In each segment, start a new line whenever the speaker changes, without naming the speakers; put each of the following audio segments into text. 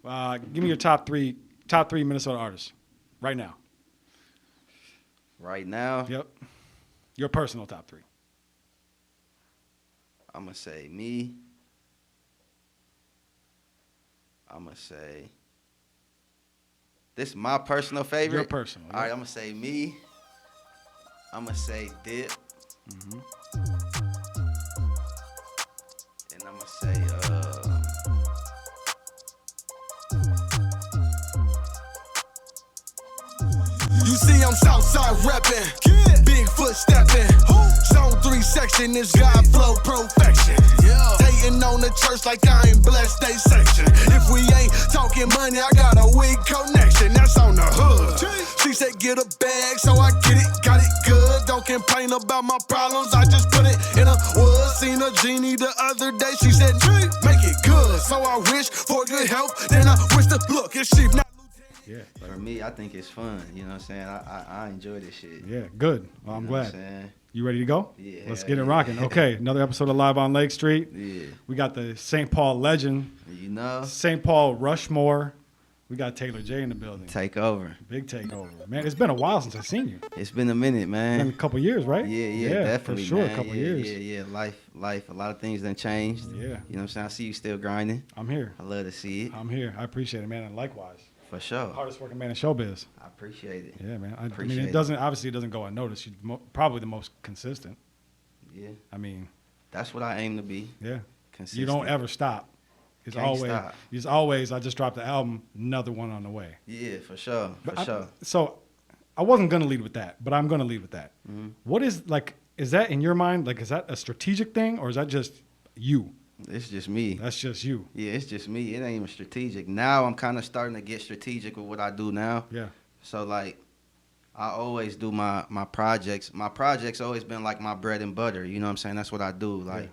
Give me your top three Minnesota artists right now.
Right now,
Yep. Your personal top three.
I'm going to say me. I'm going to say, this is my personal favorite.
Your personal.
All right, I'm going to say me. I'm going to say Dip.
Mm-hmm.
And I'm going to say,
You see I'm Southside reppin', Bigfoot steppin'. Zone 3 section is God flow perfection. Hating on the church like I ain't blessed they section. If we ain't talking money, I got a weak connection. That's on the hood. She said get a bag, so I get it, got it good. Don't complain about my problems, I just put it in a wood. Seen a genie the other day, she said make it good. So I wish for good health, then I wish to look if she not.
Yeah.
for me, I think it's fun. You know what I'm saying? I enjoy this shit.
Yeah. Good. Well, I'm
You know what
glad.
saying?
You ready to go?
Yeah.
Let's get it rocking. Okay. Another episode of Live on Lake Street.
Yeah.
We got the St. Paul legend,
You know?
St. Paul Rushmore. We got Taylor J in the building.
Take over.
Big takeover. Man, it's been a while since I've seen you.
It's been a minute,
It's
man.
been a couple years, right?
Yeah, definitely,
for sure,
man.
a couple
yeah,
years.
Yeah. Life. A lot of things done changed.
Yeah.
You know what I'm saying? I see you still grinding.
I'm here.
I love to see it.
I'm here. I appreciate it, man, and likewise.
For sure.
Hardest working man in showbiz.
I appreciate it.
Yeah, man. I mean,
Appreciate
it
it.
doesn't obviously it doesn't go unnoticed. You're probably the most consistent.
Yeah.
I mean,
That's what I aim to be.
yeah.
Consistent.
You don't ever stop. It's
Can't
always,
stop.
it's always. I just dropped the album, another one on the way.
Yeah, for sure.
But
sure.
So, I wasn't gonna lead with that, but I'm gonna lead with that.
Mm-hmm.
What is like? Is that in your mind? Like, is that a strategic thing, or is that just you?
It's just me.
That's just you.
Yeah, it's just me. It ain't even strategic. Now I'm kind of starting to get strategic with what I do now.
Yeah.
So like, I always do my projects. My projects always been like my bread and butter. You know what I'm saying? That's what I do. Like,
Yeah.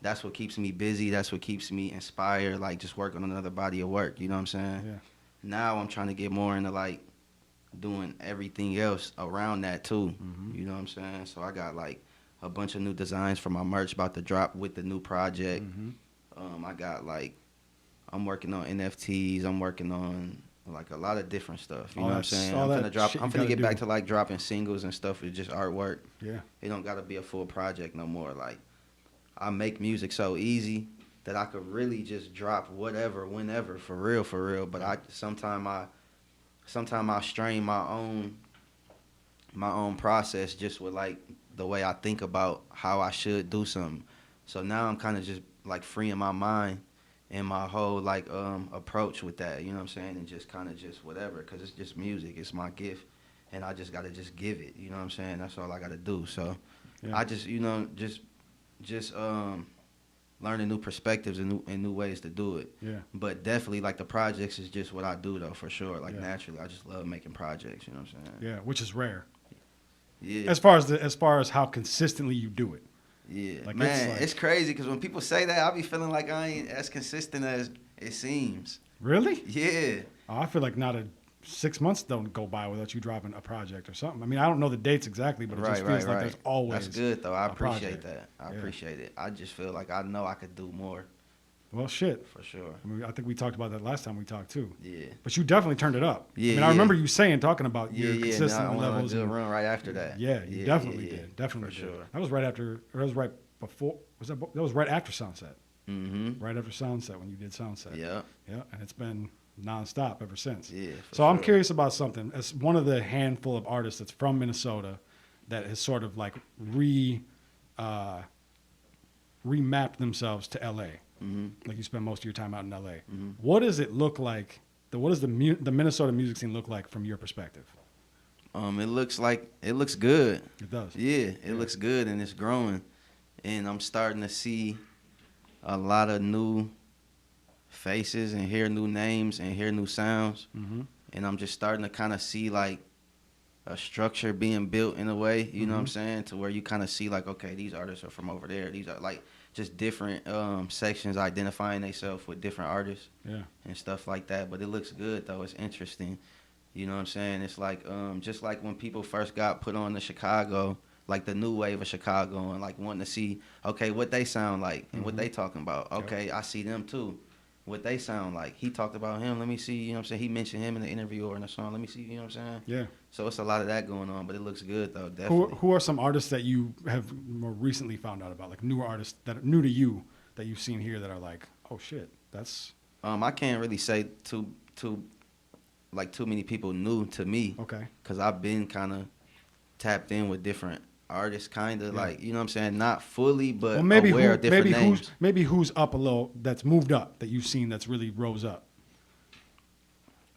that's what keeps me busy. That's what keeps me inspired. Like, just working on another body of work. You know what I'm saying?
Yeah.
Now I'm trying to get more into like doing everything else around that too.
Mhm.
You know what I'm saying? So I got like a bunch of new designs for my merch about to drop with the new project.
Mhm.
I got like, I'm working on NFTs. I'm working on like a lot of different stuff. You
All
know what I'm
that-
saying?
all
I'm
that
finna drop.
shit
I'm
you
finna
gotta
get
do.
back to like dropping singles and stuff with just artwork.
Yeah.
It don't gotta be a full project no more. Like, I make music so easy that I could really just drop whatever, whenever, for real. But I sometimes I strain my own process just with like the way I think about how I should do something. So now I'm kind of just like freeing my mind and my whole like approach with that. You know what I'm saying? And just kind of just whatever, because it's just music. It's my gift, and I just gotta just give it. You know what I'm saying? That's all I gotta do. So
Yeah.
I just just learning new perspectives and new ways to do it.
Yeah.
But definitely like the projects is just what I do though, for sure. Like,
Yeah.
naturally, I just love making projects. You know what I'm saying?
Yeah. Which is rare.
Yeah.
As far as how consistently you do it.
Yeah,
Like,
man,
it's
it's
like-
crazy because when people say that, I be feeling like I ain't as consistent as it seems.
Really?
Yeah,
Oh, I feel like not a 6 months don't go by without you dropping a project or something. I mean, I don't know the dates exactly, but it just feels like there's always.
That's good though. I
a
appreciate
project.
that. I
Yeah.
appreciate it. I just feel like I know I could do more
Well, shit.
for sure.
I mean, I think we talked about that last time we talked too.
Yeah.
But you definitely turned it up.
Yeah,
I mean, I
yeah.
remember you talking about
Yeah,
your
yeah. No,
consistent
I went on a
levels.
good
and-
run right after that.
Yeah, you definitely did. Definitely
for
did.
sure.
That was right after, or that was right before. That was right after Sunset.
Mm-hmm.
Right after Sunset when you did Sunset.
Yeah.
Yeah, and it's been nonstop ever since.
Yeah. for
So I'm
sure.
curious about something. As one of the handful of artists that's from Minnesota that has sort of like remapped themselves to LA.
Mm-hmm.
Like you spend most of your time out in LA.
Mm-hmm.
What does it look like? What does the Minnesota music scene look like from your perspective?
It looks good.
It does.
Yeah, it looks good and it's growing, and I'm starting to see a lot of new faces and hear new names and hear new sounds,
Mm-hmm.
and I'm just starting to kind of see like a structure being built in a way, you know what I'm saying, to where you kind of see like, okay, these artists are from over there. These are like just different sections identifying themselves with different artists
Yeah.
and stuff like that. But it looks good though. It's interesting. You know what I'm saying? It's like just like when people first got put on to Chicago, like the new wave of Chicago, and like wanting to see, okay, what they sound like and what they talking about. Okay, I see them too. what they sound like. He talked about him. Let me see, you know what I'm saying? He mentioned him in the interview or in the song. Let me see, you know what I'm saying?
Yeah.
So it's a lot of that going on, but it looks good though, definitely.
Who are some artists that you have more recently found out about, like newer artists that are new to you that you've seen here that are like, oh shit, that's
I can't really say too many people new to me.
okay.
Cause I've been kind of tapped in with different artists, kind of
Yeah.
like, you know what I'm saying? Not fully, but
Well, maybe
aware of different names.
who's up a little that's moved up that you've seen that's really rose up.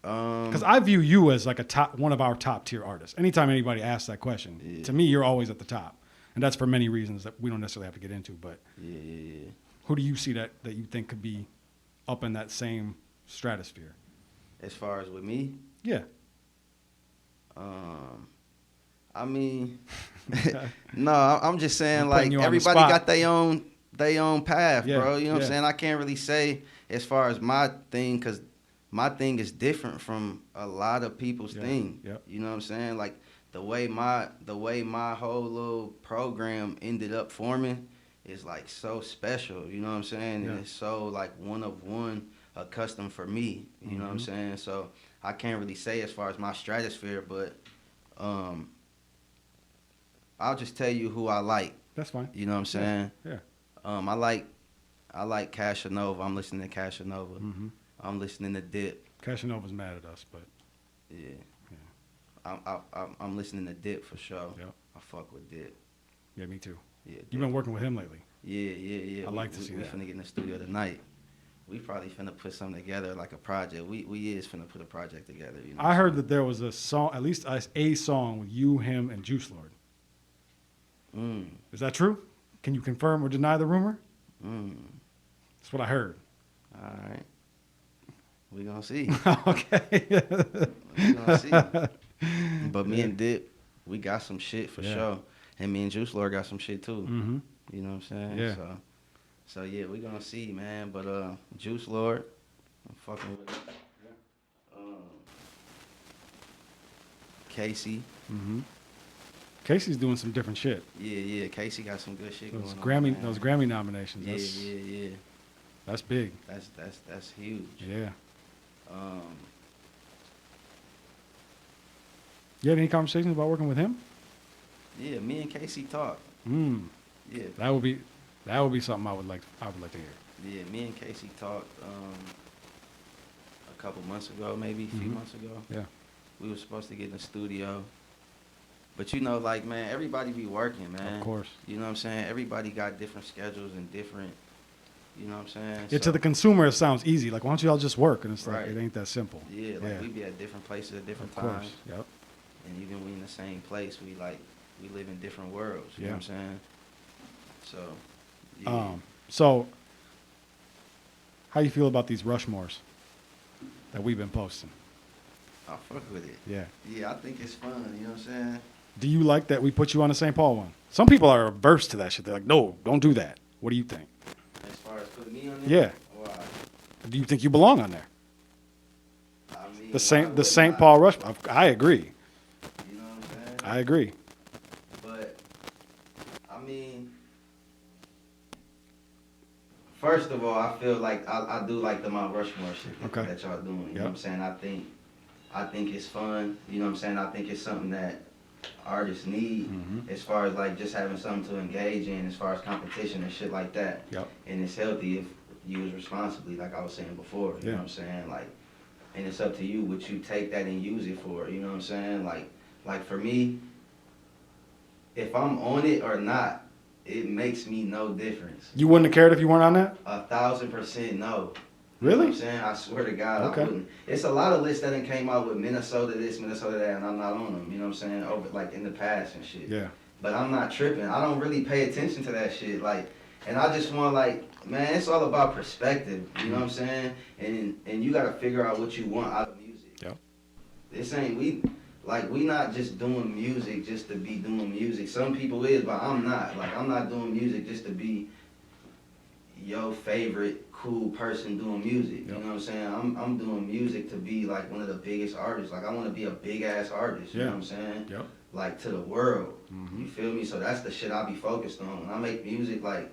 Because I view you as like one of our top tier artists. Anytime anybody asks that question, to me, you're always at the top, and that's for many reasons that we don't necessarily have to get into. But
Yeah.
who do you see that you think could be up in that same stratosphere?
As far as with me,
Yeah.
I mean, no, I'm just saying,
I'm
like,
putting you on the
everybody
spot.
got their own path,
Yeah,
bro. You know what
yeah.
I'm saying? I can't really say as far as my thing, because my thing is different from a lot of people's
Yeah,
thing.
yeah.
You know what I'm saying? Like, the way my whole little program ended up forming is, like, so special. You know what I'm saying?
Yeah.
And it's so, like, one of one, a custom for me. You know what I'm saying? So I can't really say as far as my stratosphere, but I'll just tell you who I like.
That's fine.
You know what I'm saying?
Yeah.
I like Cashanova. I'm listening to Cashanova.
Mm-hmm.
I'm listening to Dip.
Cashanova's mad at us, but
Yeah. I'm listening to Dip for sure.
Yep.
I fuck with Dip.
yeah, me too.
Yeah.
You've been working with him lately.
Yeah.
I like to see
we
that.
finna get in the studio tonight. We probably finna put something together, like a project. We is finna put a project together. You know.
I heard that there was a song, at least a song with you, him, and Juice Lord. Is that true? Can you confirm or deny the rumor? That's what I heard.
All right. We gonna see.
Okay.
We gonna see. But me and Dip, we got some shit for
Yeah.
sure. And me and Juice Lord got some shit too.
Mm-hmm.
You know what I'm saying?
Yeah.
So yeah, we gonna see, man. But Juice Lord, I'm fucking with it. Casey.
Mm-hmm. Casey's doing some different shit.
Yeah. Casey got some good shit
Those
going on. man.
Those Grammy nominations.
Yeah.
That's big.
That's huge.
Yeah.
Um,
You had any conversations about working with him?
yeah, me and Casey talk. Yeah.
That would be something I would like to hear.
Yeah, me and Casey talked a couple months ago, maybe a few months ago.
Yeah.
We were supposed to get in the studio. But you know, like, man, everybody be working, man.
Of course.
You know what I'm saying? Everybody got different schedules and different, you know what I'm saying?
Yeah, to the consumer, it sounds easy. Like, why don't you all just work? And it's like,
Right.
it ain't that simple.
Yeah, like we be at different places at different
Of
times.
course. Yep.
And even we in the same place, we live in different worlds. You know what I'm saying? So, yeah.
So, how you feel about these Rushmores that we've been posting?
I fuck with it.
Yeah.
Yeah, I think it's fun. You know what I'm saying?
Do you like that we put you on the St. Paul one? Some people are averse to that shit. They're like, no, don't do that. What do you think?
As far as putting me on there?
Yeah.
Why?
Do you think you belong on there?
I mean,
The
why would
St.
I?
Paul Rush. I agree.
You know what I'm saying?
I agree.
But, I mean, first of all, I feel like I do like the Mount Rushmore shit that y'all doing. You know what I'm saying? I think it's fun. You know what I'm saying? I think it's something that artists need as far as like just having something to engage in as far as competition and shit like that.
Yep.
And it's healthy if used responsibly, like I was saying before. You know what I'm saying? Like, and it's up to you what you take that and use it for. You know what I'm saying? Like for me, if I'm on it or not, it makes me no difference.
You wouldn't have cared if you weren't on that?
1,000% no. You
Really?
know what I'm saying? I swear to God,
Okay.
I wouldn't. It's a lot of lists that done came out with Minnesota this, Minnesota that, and I'm not on them. You know what I'm saying? Over like in the past and shit.
Yeah.
But I'm not tripping. I don't really pay attention to that shit. Like, and I just want like, man, it's all about perspective. You know what I'm saying? And you gotta figure out what you want out of music.
Yep.
This ain't we not just doing music just to be doing music. Some people is, but I'm not. Like, I'm not doing music just to be your favorite cool person doing music. You know what I'm saying? I'm doing music to be like one of the biggest artists. Like, I want to be a big ass artist. You know what I'm saying?
Yep.
Like, to the world. You feel me? So that's the shit I be focused on. When I make music, like,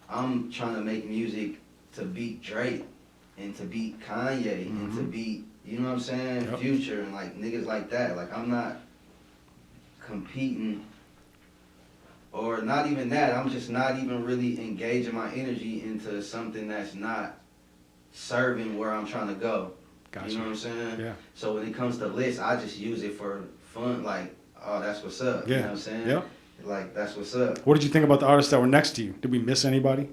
I'm trying to make music to beat Drake. and to beat Kanye and to beat, you know what I'm saying,
Yep.
Future and like niggas like that. Like I'm not competing or not even that. I'm just not even really engaging my energy into something that's not serving where I'm trying to go.
Gotcha.
You know what I'm saying?
Yeah.
So when it comes to lists, I just use it for fun. Like, oh, that's what's up.
Yeah.
You know what I'm saying?
Yeah.
Like, that's what's up.
What did you think about the artists that were next to you? Did we miss anybody?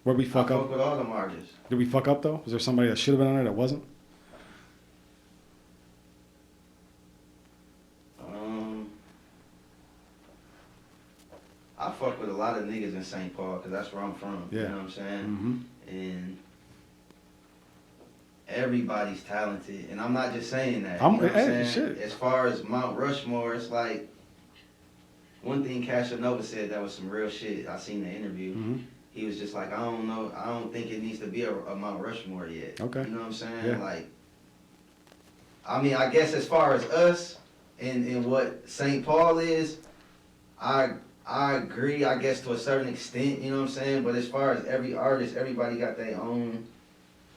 Where we fuck
I
up?
fuck with all them artists.
Did we fuck up though? Was there somebody that should have been on there that wasn't?
I fuck with a lot of niggas in St. Paul because that's where I'm from.
Yeah.
You know what I'm saying?
Mm-hmm.
And everybody's talented. And I'm not just saying that.
I'm-
you know what I'm
hey,
saying?
shit.
As far as Mount Rushmore, it's like one thing Casanova said that was some real shit. I seen the interview.
Mm-hmm.
He was just like, I don't know, I don't think it needs to be a Mount Rushmore yet.
Okay.
You know what I'm saying?
Yeah.
Like, I mean, I guess as far as us and what St. Paul is, I agree, I guess, to a certain extent, you know what I'm saying? But as far as every artist, everybody got their own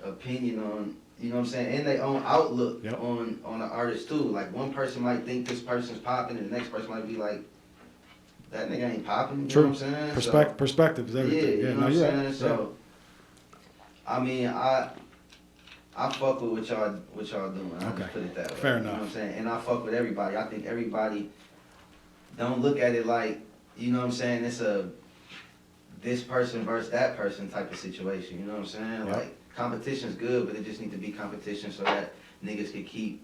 opinion on, you know what I'm saying? And their own outlook
Yep.
on the artist too. Like one person might think this person's popping and the next person might be like, that nigga ain't popping, you
True.
know what I'm saying?
Perspective is everything.
Yeah, you know
no,
what I'm
you're
saying?
right.
So, I mean, I fuck with what y'all doing. I'll
Okay.
just put it that way.
Fair
You know
enough.
what I'm saying? And I fuck with everybody. I think everybody don't look at it like, you know what I'm saying, it's a this person versus that person type of situation. You know what I'm saying?
Yep.
Like, competition's good, but it just need to be competition so that niggas can keep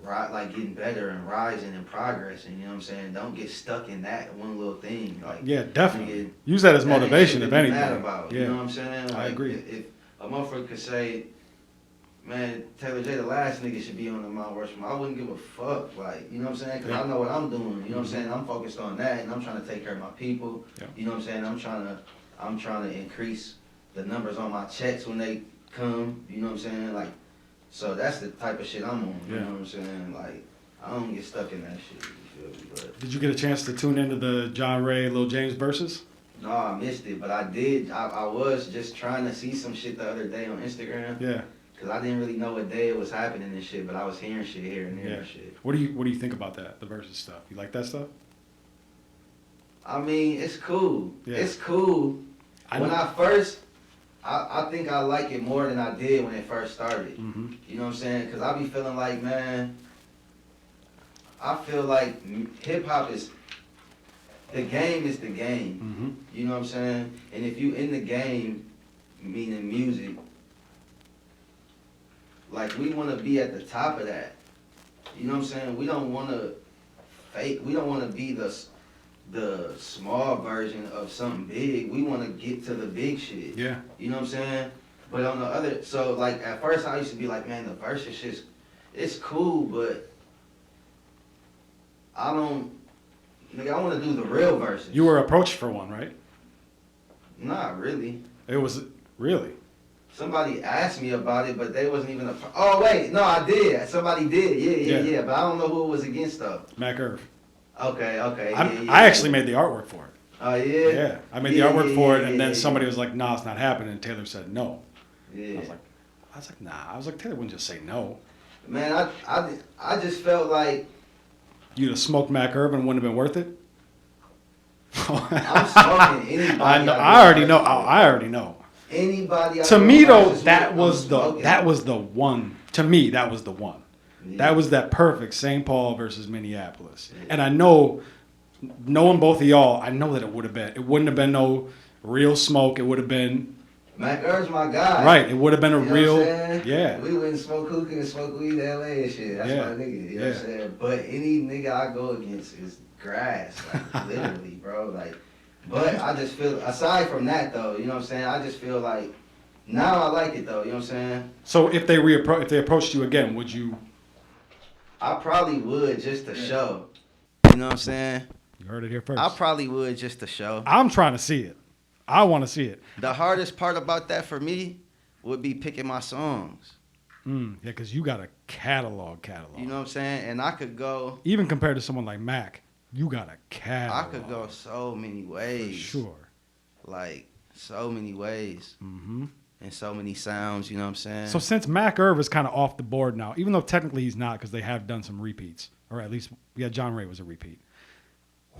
like getting better and rising and progressing. You know what I'm saying? Don't get stuck in that one little thing. Like,
Yeah, definitely.
nigga,
Use that as
that ain't
motivation,
shit
if
to be
anything.
mad about,
Yeah.
you know what I'm saying?
I
Like,
agree.
If a motherfucker could say, man, Taylor J, the last nigga should be on the Mount Rushmore, I wouldn't give a fuck. Like, you know what I'm saying? Because
Yeah.
I know what I'm doing. You know what I'm saying? I'm focused on that, and I'm trying to take care of my people.
Yeah.
You know what I'm saying? I'm trying to increase the numbers on my checks when they come. You know what I'm saying? Like, so that's the type of shit I'm on. You
Yeah.
know what I'm saying? Like, I don't get stuck in that shit. You feel me? But
Did you get a chance to tune into the John Ray, Lil James verses?
no, I missed it, but I did. I was just trying to see some shit the other day on Instagram.
Yeah.
Cause I didn't really know what day it was happening and shit, but I was hearing shit here and there
Yeah.
and shit.
What do you think about that? The verses stuff. You like that stuff?
I mean, it's cool.
Yeah.
It's cool.
I
When
know.
I think I like it more than I did when it first started.
Mm-hmm.
You know what I'm saying? Cause I be feeling like, man, I feel like hip hop is, the game is the game.
Mm-hmm.
You know what I'm saying? And if you in the game, meaning music, like we want to be at the top of that. You know what I'm saying? We don't want to fake. We don't want to be the small version of something big. We want to get to the big shit.
Yeah.
You know what I'm saying? But on the other, so like at first I used to be like, man, the versus shit's, it's cool, but I don't, nigga, I want to do the real verses.
You were approached for one, right?
Not really.
It was really.
Somebody asked me about it, but they wasn't even oh wait, no, I did. Somebody did.
Yeah.
Yeah. But I don't know who it was against though.
Mac Irv.
Okay.
I actually made the artwork for it.
Oh yeah.
Yeah. I made the artwork for it, and then somebody was like, "Nah, it's not happening." And Taylor said no.
Yeah.
I was like, nah. I was like, Taylor wouldn't just say no.
Man, I just felt like
You'd have smoked Mac Irv and wouldn't have been worth it.
I'm smoking anybody.
I know. I already know. I already know.
Anybody.
To me though, that
I'm
was
smoking.
the one. To me, that was the one.
Yeah.
That was that perfect St. Paul versus Minneapolis. And I know, knowing both of y'all, I know that it wouldn't have been no real smoke. It would have been,
Mac Irv's my guy.
right, it would have been a
You know
real,
what I'm saying?
yeah.
We wouldn't smoke hookah and smoke weed in LA and shit. That's
Yeah.
my nigga. You know
Yeah.
what I'm saying? But any nigga I go against is grass. Like, literally, bro. Like, but I just feel, aside from that though, you know what I'm saying? I just feel like, now I like it though, you know what I'm saying?
So if they approached you again, would you?
I probably would just to show. You know what I'm saying?
You heard it here first.
I probably would just to show.
I'm trying to see it. I want to see it.
The hardest part about that for me would be picking my songs.
Yeah, because you got a catalog.
You know what I'm saying? And I could go,
Even compared to someone like Mac, you got a catalog.
I could go so many ways.
For sure.
Like, so many ways.
Mm-hmm.
and so many sounds. You know what I'm saying?
So since Mac Irv is kind of off the board now, even though technically he's not, because they have done some repeats, or at least John Ray was a repeat.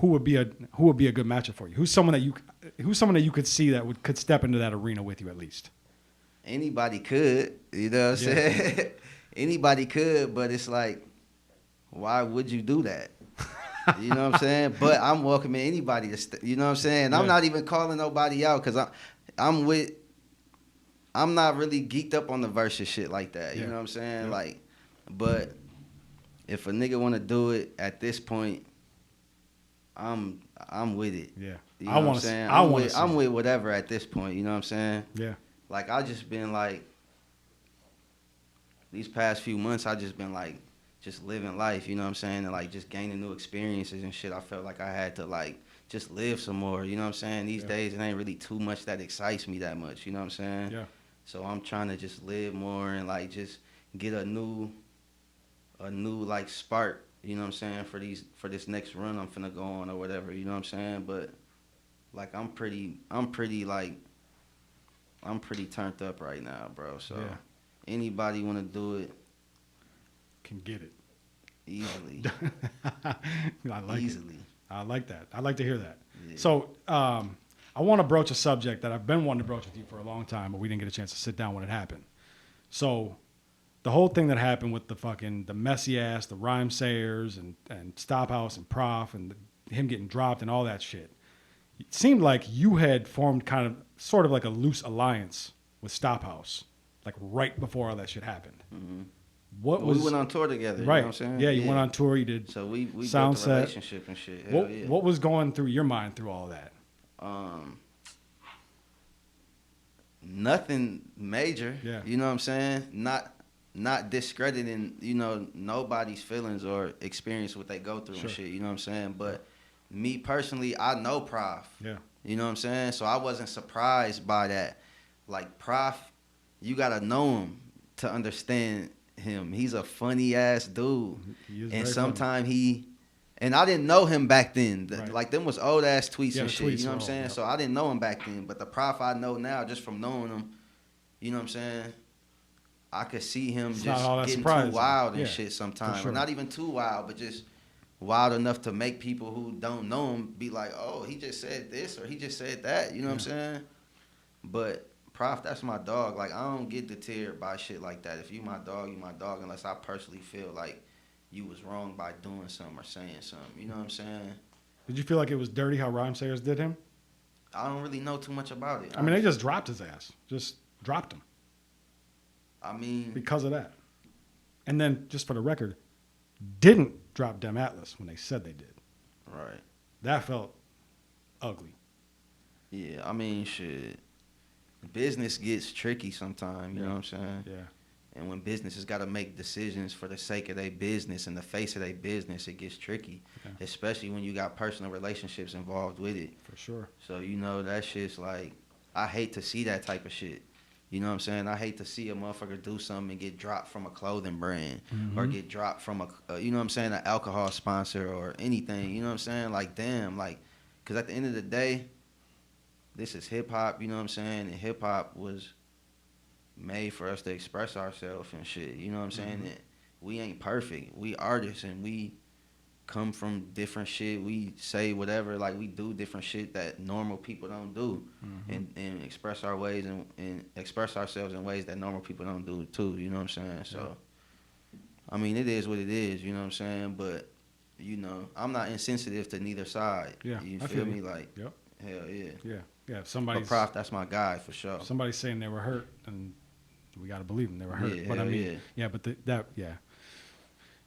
Who would be a good matchup for you? Who's someone that you could see that could step into that arena with you at least?
Anybody could, you know what I'm saying? Anybody could, but it's like, why would you do that? You know what I'm saying? But I'm welcoming anybody to, you know what I'm saying? I'm not even calling nobody out because I'm not really geeked up on the versus shit like that. You know what I'm saying?
Yeah.
Like, but if a nigga want to do it at this point, I'm with it.
Yeah,
you know what I'm saying? I'm with whatever at this point. You know what I'm saying?
Yeah.
Like I just been like these past few months, I just been like just living life. You know what I'm saying? And like just gaining new experiences and shit. I felt like I had to like just live some more. You know what I'm saying? These days, it ain't really too much that excites me that much. You know what I'm saying?
Yeah.
So I'm trying to just live more and like just get a new like spark. You know what I'm saying, for this next run I'm finna go on or whatever, you know what I'm saying? But like I'm pretty turned up right now, bro. So anybody wanna do it
can get it.
easily.
I like
easily.
It. I like that. I like to hear that.
Yeah.
So I want to broach a subject that I've been wanting to broach with you for a long time, but we didn't get a chance to sit down when it happened. So the whole thing that happened with the messy ass, the rhyme sayers and Stophouse and Prof and him getting dropped and all that shit. It seemed like you had formed sort of like a loose alliance with Stophouse, like right before all that shit happened.
Mm-hmm. We went on tour together,
right?
You know what I'm saying?
Yeah, you went on tour. You did.
So we
sound
built a
set.
relationship and shit. Hell yeah.
What was going through your mind through all that?
Nothing major.
Yeah.
You know what I'm saying? Not discrediting, nobody's feelings or experience what they go through and shit, you know what I'm saying? But me personally, I know Prof.
Yeah.
You know what I'm saying? So I wasn't surprised by that. Like Prof, you gotta know him to understand him. He's a funny ass dude. And sometimes and I didn't know him back then.
Right.
Like them was old ass tweets and shit,
tweets
you know what I'm saying?
Yeah.
So I didn't know him back then. But the Prof I know now just from knowing him, you know what I'm saying? I could see him just getting too wild and shit sometimes. Sure. Not even too wild, but just wild enough to make people who don't know him be like, oh, he just said this or he just said that. You know what I'm saying? But Prof, that's my dog. Like, I don't get deterred by shit like that. If you my dog, you my dog, unless I personally feel like you was wrong by doing something or saying something. You know what I'm saying?
Did you feel like it was dirty how Rhyme Sayers did him?
I don't really know too much about it.
I mean, they just dropped his ass. Just dropped him.
I mean,
because of that. And then, just for the record, didn't drop Dem Atlas when they said they did.
Right.
That felt ugly.
Yeah, I mean, shit. Business gets tricky sometimes, you know what I'm saying?
Yeah.
And when businesses got to make decisions for the sake of their business and the face of their business, it gets tricky, especially when you got personal relationships involved with it.
For sure.
So, that shit's like, I hate to see that type of shit. You know what I'm saying? I hate to see a motherfucker do something and get dropped from a clothing brand or get dropped from an alcohol sponsor or anything. You know what I'm saying? Like, damn, like, because at the end of the day, this is hip hop, you know what I'm saying? And hip hop was made for us to express ourselves and shit. You know what I'm saying? And we ain't perfect. We artists and we come from different shit. We say whatever, like we do different shit that normal people don't do, and express our ways and express ourselves in ways that normal people don't do too. You know what I'm saying? So, I mean, it is what it is. You know what I'm saying? But I'm not insensitive to neither side.
Yeah,
you feel me? Like,
hell
yeah.
Yeah. Somebody's
but Prof, that's my guy for sure.
Somebody's saying they were hurt, and we got to believe them. They were hurt.
Yeah,
but I mean,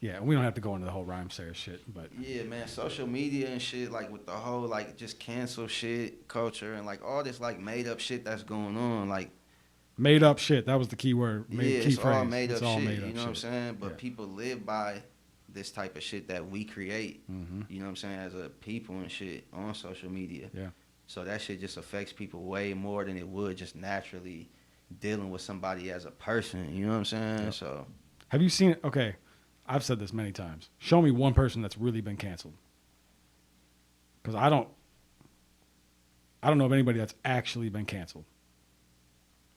Yeah, we don't have to go into the whole Rhyme Sayer shit, but
yeah, man, social media and shit, like with the whole like just cancel shit culture and like all this like made up shit that's going on, like
made up shit. That was the key word.
It's all made up shit. You know what I'm saying? But people live by this type of shit that we create. You know what I'm saying? As a people and shit on social media.
Yeah.
So that shit just affects people way more than it would just naturally dealing with somebody as a person. You know what I'm saying?
Yep.
So
have you seen? Okay. I've said this many times. Show me one person that's really been canceled. Because I don't know of anybody that's actually been canceled.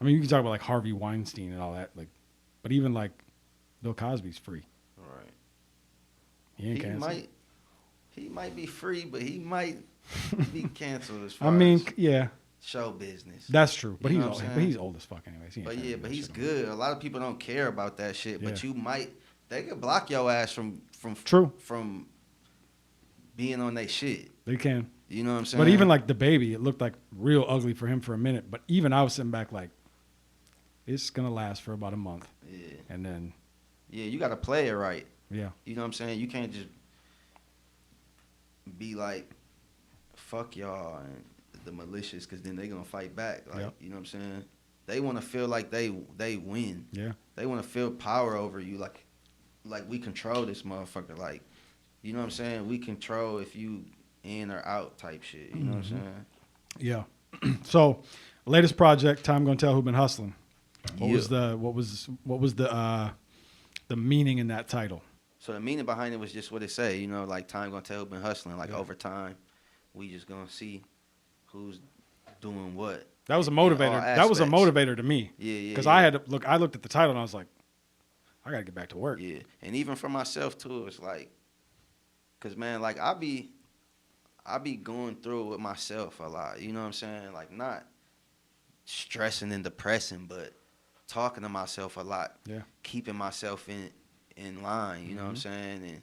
I mean, you can talk about like Harvey Weinstein and all that, like, but even like Bill Cosby's free.
Right.
He ain't canceled.
He might be free, but he might be canceled as far
I mean,
as
yeah,
show business.
that's true. But
You
he's
know what
old.
I'm
But
saying?
he's old as fuck anyways. He ain't
But
gonna
yeah,
do
but
that
he's
shit
good. A lot of people don't care about that shit. But
Yeah.
they could block your ass from
True.
from being on their shit.
They can.
You know what I'm saying?
But even like the baby, it looked like real ugly for him for a minute. But even I was sitting back like, it's gonna last for about a month,
yeah,
and then
you got to play it right.
yeah,
You know what I'm saying? You can't just be like, fuck y'all and the malicious, because then they gonna fight back. Like,
Yep.
you know what I'm saying? They want to feel like they win.
yeah,
They want to feel power over you, like we control this motherfucker. Like, you know what I'm saying? We control if you in or out type shit. You know what I'm saying?
yeah. So, latest project, Time Gonna Tell Who Been Hustling. What was the meaning in that title?
So the meaning behind it was just what it say. You know, like time gonna tell who been hustling. Like
Yeah.
over time, we just gonna see who's doing what.
That was a
in all
motivator. That was a
aspects.
I me.
Yeah.
Because
yeah.
I looked at the title and I was like, I gotta get back to work.
Yeah, and even for myself too, it's like, cause man, like I be going through it with myself a lot. You know what I'm saying? Like not stressing and depressing, but talking to myself a lot.
Yeah.
Keeping myself in line. You know what I'm saying? And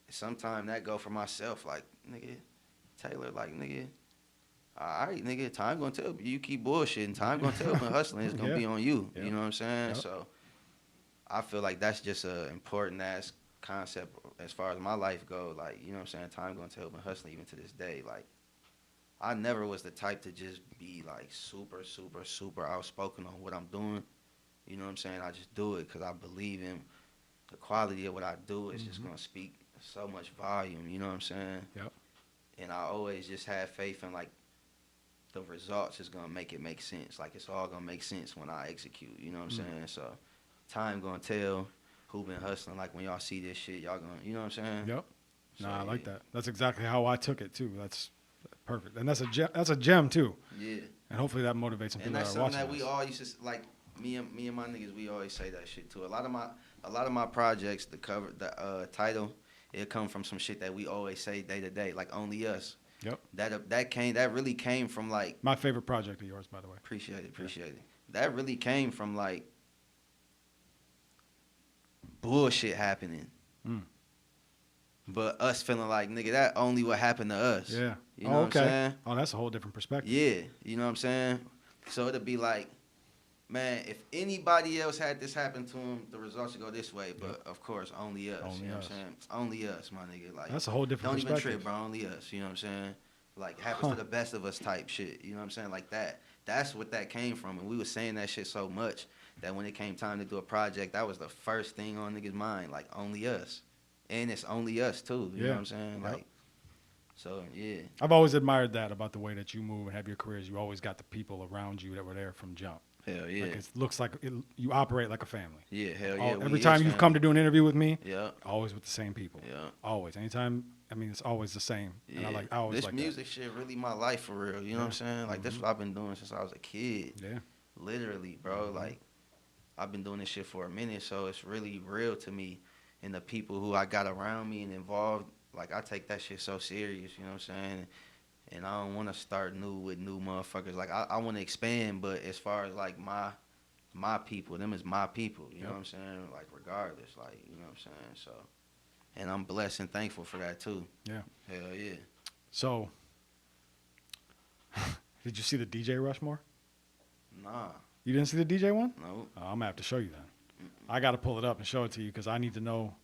sometimes that go for myself. Like nigga, Taylor, like nigga. All right, nigga, time gonna tell you keep bullshitting. Time gonna tell when hustling is gonna
Yeah.
be on you.
Yep.
You know what I'm saying?
Yep.
So I feel like that's just a important ass concept as far as my life go. Like, you know what I'm saying? Time gonna tell when hustling even to this day. Like I never was the type to just be like super, super, super outspoken on what I'm doing. You know what I'm saying? I just do it because I believe in the quality of what I do is just gonna speak so much volume. You know what I'm saying?
Yep.
And I always just have faith in like the results is gonna make it make sense. Like it's all gonna make sense when I execute. You know what I'm saying? So time gonna tell who been hustling. Like when y'all see this shit, y'all gonna, you know what I'm saying?
Yep.
So,
No, I like
yeah.
that. That's exactly how I took it too. That's perfect, and that's a gem too.
Yeah.
And hopefully that motivates some
And
people
that's
that are
something
watching.
that we
this.
all used to like. Me and my niggas, we always say that shit too. A lot of my projects, the cover, the title, it come from some shit that we always say day to day, like only us.
Yep.
That really came from like.
My favorite project of yours, by the way.
Appreciate it. That really came from like bullshit happening. But us feeling like, nigga, that only what happened to us.
Yeah.
You know what I'm saying?
Oh, that's a whole different perspective.
Yeah. You know what I'm saying? So it'll be like, man, if anybody else had this happen to them, the results would go this way. But of course, only us.
Only
you know
us.
what I'm saying? Only us, my nigga. Like
That's a whole different
don't even
perspective.
trip, bro. Only us. You know what I'm saying? Like happens to the best of us type shit. You know what I'm saying? Like that. That's what that came from. And we was saying that shit so much that when it came time to do a project, that was the first thing on niggas' mind. Like only us. And it's only us too. You know what I'm saying?
Yep.
Like so yeah.
I've always admired that about the way that you move and have your careers. You always got the people around you that were there from jump.
Hell yeah.
Like it looks like you operate like a family.
Yeah, hell yeah.
Every time you've come to do an interview with me,
Yeah.
always with the same people.
Yeah.
Always. Anytime, I mean, it's always the same.
Yeah.
And I always
this
like
music shit really my life for real. You know what I'm saying? Like this is what I've been doing since I was a kid.
that. Yeah.
Literally, bro. Like I've been doing this shit for a minute, so it's really real to me. And the people who I got around me and involved, like I take that shit so serious. You know what I'm saying? And I don't want to start new with new motherfuckers. Like I want to expand, but as far as like my people, them is my people. You know what I'm saying? Like regardless, like you know what I'm saying. So, and I'm blessed and thankful for that too.
Yeah.
Hell yeah.
So, did you see the DJ Rushmore?
Nah.
You didn't see the DJ one?
No.
Oh, I'm going to have to show you then. I got to pull it up and show it to you because I need to know.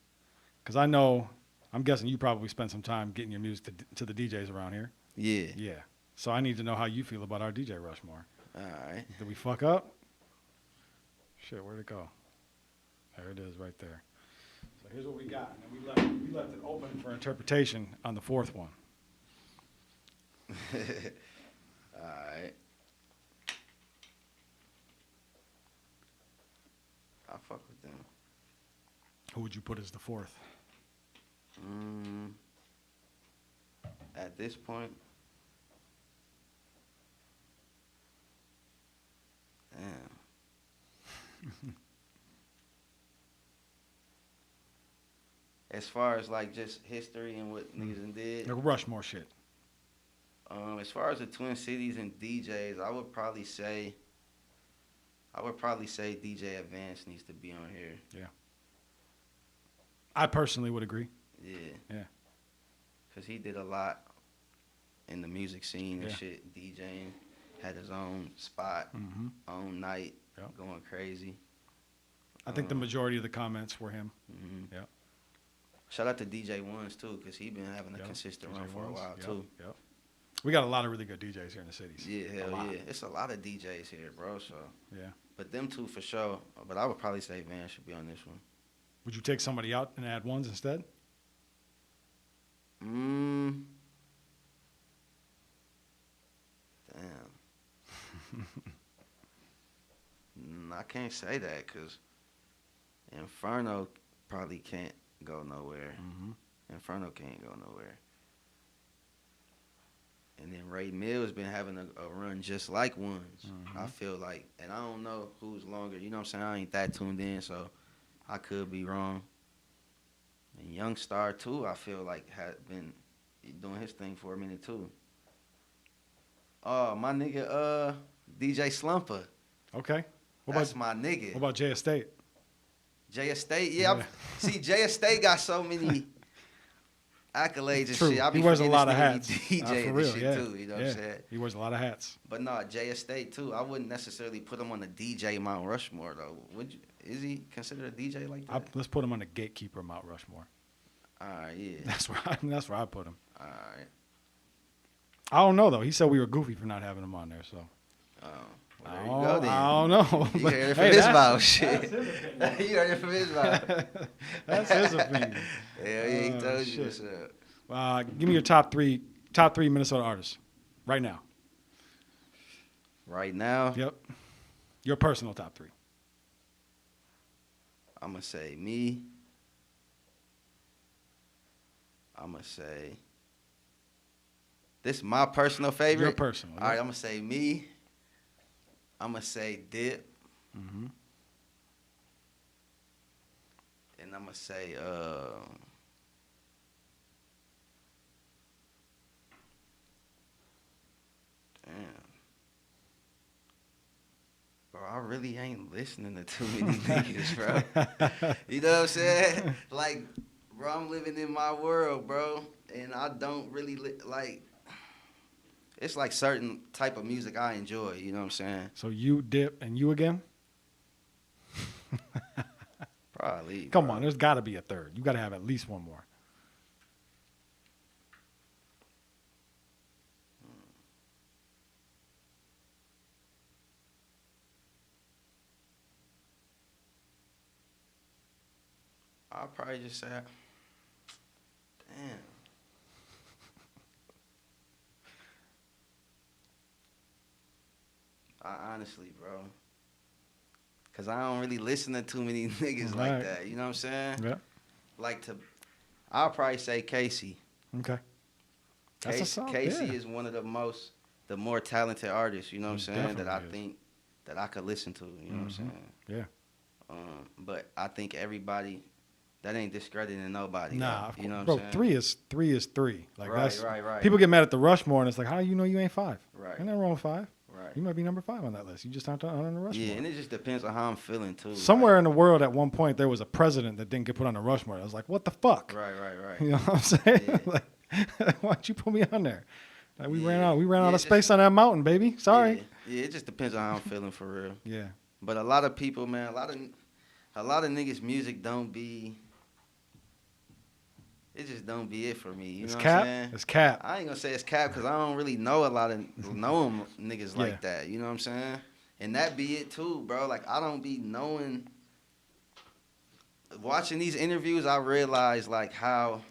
Because I know, I'm guessing you probably spent some time getting your music to the DJs around here.
Yeah.
Yeah. So I need to know how you feel about our DJ Rushmore.
All right.
Did we fuck up? Shit, where'd it go? There it is right there. So here's what we got. And we left it open for interpretation on the fourth one.
All right. I fuck with them.
Who would you put as the fourth?
At this point, damn. As far as like just history and what niggas done did,
Like Rushmore shit.
as far as the Twin Cities and DJs, I would probably say DJ Advance needs to be on here.
I personally would agree.
Yeah.
Yeah.
Cause he did a lot in the music scene and
Yeah.
shit, DJing, had his own spot,
Mm-hmm.
own night,
Yep.
going crazy.
I think the majority of the comments were him.
Mm-hmm.
Yep.
Shout out to DJ Ones too, cause he been having a
Yep.
consistent
DJ
run for a
Ones.
while
Yep.
too.
Yep. We got a lot of really good DJs here in the cities.
Yeah,
A
hell
lot.
yeah. It's a lot of DJs here, bro. So,
Yeah.
but them two for sure. But I would probably say Van should be on this one.
Would you take somebody out and add ones instead?
Damn. I can't say that because Inferno probably can't go nowhere.
Mm-hmm.
Inferno can't go nowhere. And then Ray Mills been having a run just like Ones.
Mhm.
I feel like, and I don't know who's longer. You know what I'm saying? I ain't that tuned in, so I could be wrong. And Young Star too, I feel like had been doing his thing for a minute too. Oh, my nigga, DJ Slumper.
Okay. What
That's
about
my nigga.
what about Jay Estate?
Jay Estate, yeah. See, Jay Estate got so many accolades and
True.
shit. I be
He wears a
forgetting
lot
this
of
nigga
hats.
be
For
DJing
real,
this shit
yeah.
too. You know what I'm saying?
He wears a lot of hats.
But no, Jay Estate too. I wouldn't necessarily put him on the DJ Mount Rushmore though. Would you? Is he considered a DJ like that?
Let's put him on the gatekeeper Mount Rushmore.
All right, yeah.
That's where I put him.
All right.
I don't know though. He said we were goofy for not having him on there. So
Well,
I
there you
don't,
go then.
I don't know.
You
But,
heard it from
hey,
his
that's-
mouth, shit.
That's his opinion.
You heard it from his mouth.
That's his opinion.
Hell yeah, he
Oh,
told you
shit.
what's up.
Give me your top three Minnesota artists right now.
Right now,
Yep. Your personal top three.
I'm going to say me. I'm going to say. This is my personal favorite.
Your personal.
All right, I'm going to say me. I'm going to say Dip.
Mm-hmm.
And I'm going to say. Damn. Bro, I really ain't listening to too many niggas, bro. You know what I'm saying? Like, bro, I'm living in my world, bro. And I don't really, like, it's like certain type of music I enjoy, you know what I'm saying?
So you, Dip, and you again?
Probably.
Come
bro.
on, there's got to be a third. You got to have at least one more.
I'll probably just say, damn. I honestly, bro. Because I don't really listen to too many niggas like
Right.
that. You know what I'm saying?
Yeah.
I'll probably say Casey.
Okay. That's a solid,
Casey
yeah.
is one of the more talented artists, you know what I'm
He
saying, that I
definitely is.
think that I could listen to, you know what I'm
Mhm.
saying?
Yeah.
But I think everybody, that ain't discrediting nobody.
Nah,
though, you know what
bro,
I'm saying?
three is three. Like
Right,
that's
right.
people get mad at the Rushmore, and it's like, how do you know you ain't five?
Right.
Ain't nothing wrong with five.
Right.
You might be number 5 on that list. You just aren't on the Rushmore.
Yeah, and it just depends on how I'm feeling too.
Somewhere in the world, at one point, there was a president that didn't get put on the Rushmore. I was like, what the fuck?
Right.
You know what I'm saying?
Yeah.
Like, why'd you put me on there? Like, we ran
Yeah.
out
Yeah,
of
just-
space on that mountain, baby. Sorry.
Yeah, it just depends on how I'm feeling for real.
Yeah.
But a lot of people, man, a lot of niggas' music don't be. It just don't be it for me. You
It's
know
cap.
what I'm saying?
It's cap.
I ain't gonna say it's cap because I don't really know a lot of niggas
Yeah.
like that. You know what I'm saying? And that be it too, bro. Like I don't be knowing. Watching these interviews, I realize like how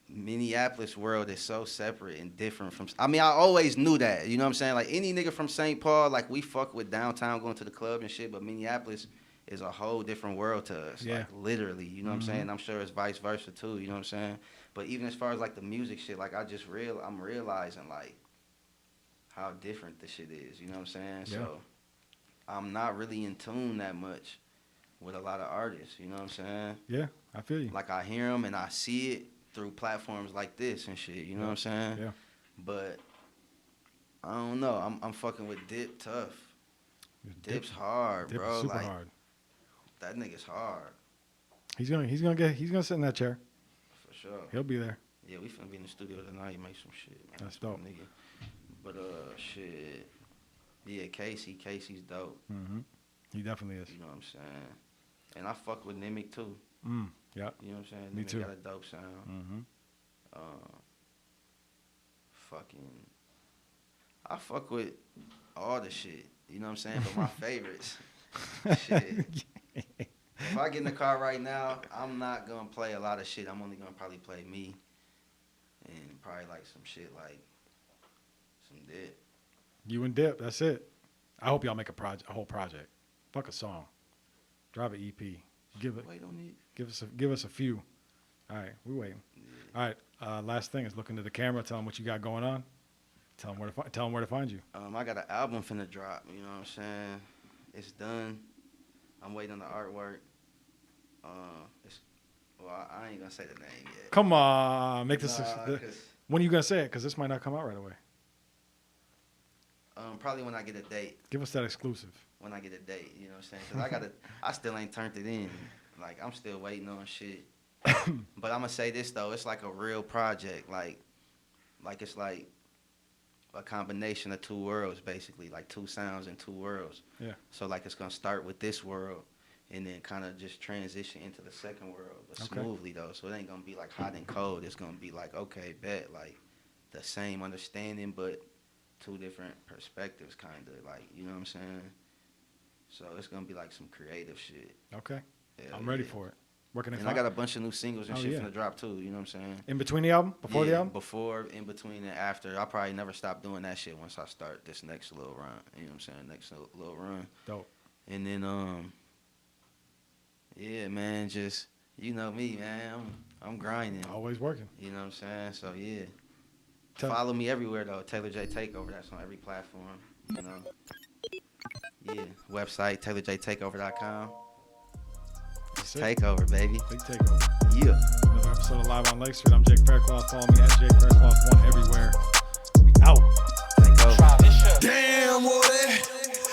Minneapolis world is so separate and different from. I mean, I always knew that. You know what I'm saying? Like any nigga from St. Paul, like we fuck with downtown going to the club and shit, but Minneapolis is a whole different world to us.
Yeah.
Like literally, you know what I'm
Mhm.
saying? I'm sure it's vice versa too, you know what I'm saying? But even as far as like the music shit, like I'm realizing like how different the shit is, you know what I'm saying?
Yeah.
So I'm not really in tune that much with a lot of artists. You know what I'm saying?
Yeah, I feel you.
Like I hear them and I see it through platforms like this and shit. You know what I'm saying?
Yeah.
But I don't know. I'm fucking with Dip tough. Dip's hard,
Dip
bro.
is super
like,
hard.
That nigga's hard.
He's gonna sit in that chair.
For sure.
He'll be there.
Yeah, we finna be in the studio tonight. Make some shit, man.
That's dope.
Nigga. But shit. Yeah, Casey's dope.
Mm-hmm. He definitely is.
You know what I'm saying? And I fuck with Nimic too.
Yeah.
You know what I'm saying?
Me
Nimic
too.
got a dope sound.
Mm-hmm.
I fuck with all the shit. You know what I'm saying? But my favorites. Shit. If I get in the car right now, I'm not gonna play a lot of shit. I'm only gonna probably play me. And probably like some shit like some Dip.
You and Dip, that's it. I hope y'all make a whole project. Fuck a song. Drop an EP.
Wait on it.
Give us a few. All right, we waiting. All right, last thing is look into the camera. Tell them what you got going on. Tell them where to find you.
I got an album finna drop. You know what I'm saying? It's done. I'm waiting on the artwork. I ain't gonna say the name yet.
Come on, make this.
Nah,
when are you gonna say it? Because this might not come out right away.
Probably when I get a date.
Give us that exclusive.
When I get a date, you know what I'm saying? Because I still ain't turned it in. Like, I'm still waiting on shit. But I'm gonna say this, though. It's like a real project. Like it's like a combination of two worlds, basically. Like two sounds and two worlds.
Yeah.
So, like, it's gonna start with this world and then kind of just transition into the second world. But smoothly, though. So it ain't gonna be, like, hot and cold. It's gonna be like, okay, bet. Like, the same understanding, but two different perspectives, kind of. Like, you know what I'm saying? So it's gonna be like some creative shit.
Okay.
Hell
I'm ready
yeah.
for it. Where can they
And
find
I got a bunch of new singles and shit finna drop too, you know what I'm saying?
In between the album? Before the album?
Before, in between, and after. I'll probably never stop doing that shit once I start this next little run. You know what I'm saying? Next little run.
Dope.
And then, yeah, man, just, you know me, man. I'm grinding.
Always working.
You know what I'm saying? So, yeah. Follow me everywhere, though. Taylor J Takeover. That's on every platform, you know? Yeah. Website, TaylorJTakeover.com. Takeover, baby.
Big takeover.
Yeah.
Another episode of Live on Lake Street. I'm Jake Faircloth. Follow me at Jake Faircloth1 everywhere. We out.
Takeover.
Damn, what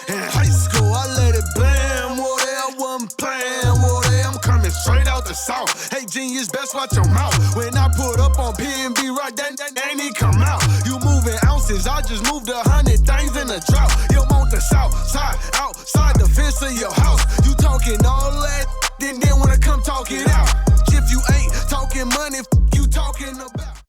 in high school, I let it blam, what I wasn't playing, what I'm coming straight out the south. Hey, genius, best watch your mouth. When I put up on PNB, right, that ain't it come out. You moving ounces, I just moved 100 things in a drought. You want the south side, outside the fence of your house. You talking all that, then when I come talk it out. If you ain't talking money, you talking about.